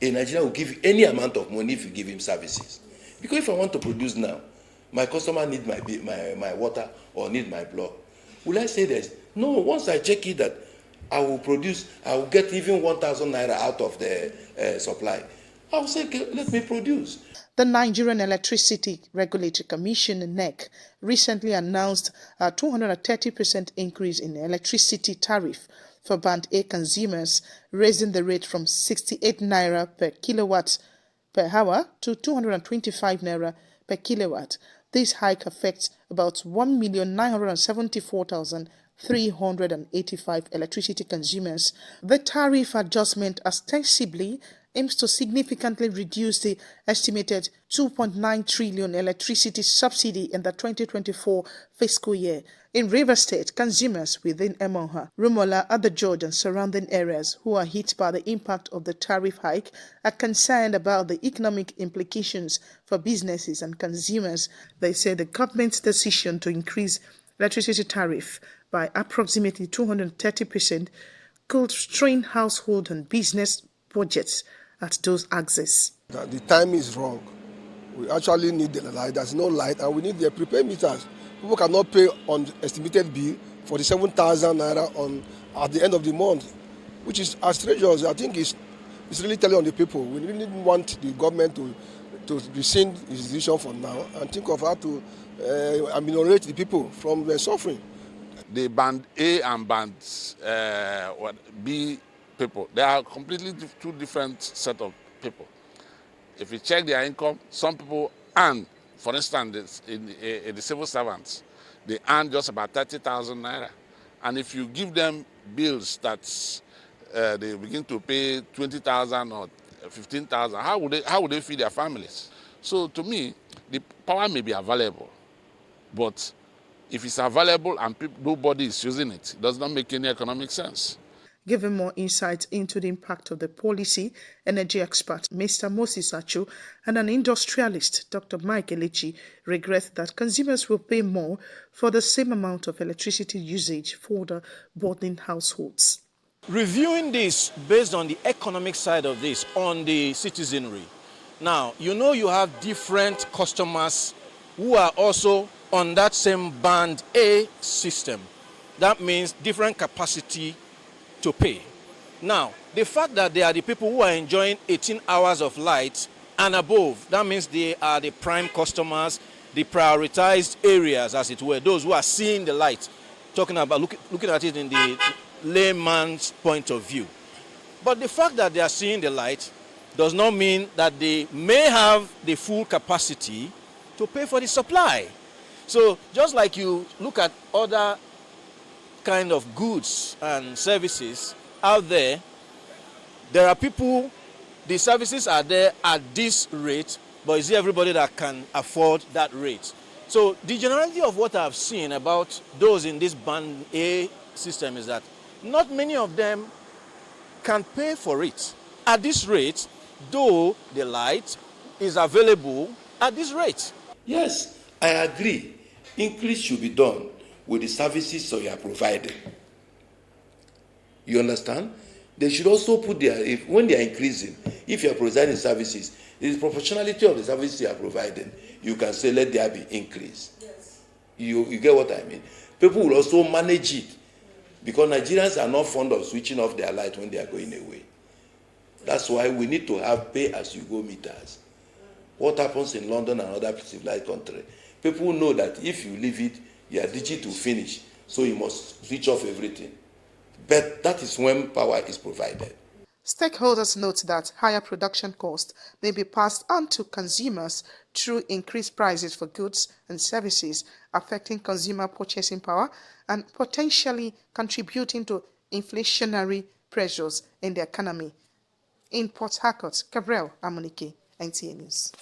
A Nigerian will give you any amount of money if you give him services. Because if I want to produce now, my customer need my water or need my block. Will I say this? No, once I check it that I will produce, I will get even 1,000 naira out of the supply. I will say, okay, let me produce. The Nigerian Electricity Regulatory Commission, NEC, recently announced a 230% increase in electricity tariff for Band A consumers, raising the rate from 68 naira per kilowatt per hour to 225 naira per kilowatt. This hike affects about 1,974,385 electricity consumers. The tariff adjustment ostensibly aims to significantly reduce the estimated 2.9 trillion electricity subsidy in the 2024 fiscal year. In Rivers State, consumers within Emonha, Rumola, Other George and surrounding areas who are hit by the impact of the tariff hike are concerned about the economic implications for businesses and consumers. They say the government's decision to increase electricity tariff by approximately 230% could strain household and business budgets at those axes. The time is wrong. We actually need the light. There's no light, and we need the prepaid meters. People cannot pay on estimated bill for the 7,000 naira at the end of the month, which is outrageous. I think it's really telling on the people. We really want the government to rescind its decision for now and think of how to ameliorate the people from the suffering. The Band A and Band B people, they are completely two different set of people. If you check their income, some people earn, for instance, in the civil servants, they earn just about 30,000 naira. And if you give them bills that they begin to pay 20,000 or 15,000, how would they feed their families? So to me, the power may be available, but if it's available and nobody is using it, it does not make any economic sense. Giving more insight into the impact of the policy, energy expert Mr. Moses Achu and an industrialist, Dr. Mike Elechi, regret that consumers will pay more for the same amount of electricity usage for the burdened households. Reviewing this based on the economic side of this, on the citizenry. Now, you have different customers who are also on that same Band A system. That means different capacity to pay. Now, the fact that they are the people who are enjoying 18 hours of light and above, that means they are the prime customers, the prioritized areas, as it were, those who are seeing the light, talking about looking at it in the layman's point of view. But the fact that they are seeing the light does not mean that they may have the full capacity to pay for the supply. So just like you look at other kind of goods and services out there, there are people, the services are there at this rate, but is it everybody that can afford that rate? So the generality of what I've seen about those in this Band A system is that not many of them can pay for it at this rate, though the light is available at this rate. Yes, I agree. Increase should be done with the services you are providing. You understand? They should also put when they are increasing, if you are providing services, the proportionality of the services you are providing, you can say let there be increase. Yes. You get what I mean? People will also manage it, because Nigerians are not fond of switching off their light when they are going away. That's why we need to have pay-as-you-go meters. What happens in London and other civilized countries? People know that if you leave it, your digit will finish, so you must switch off everything. But that is when power is provided. Stakeholders note that higher production costs may be passed on to consumers through increased prices for goods and services, affecting consumer purchasing power and potentially contributing to inflationary pressures in the economy. In Port Harcourt, Gabriel Amunike, NTA News.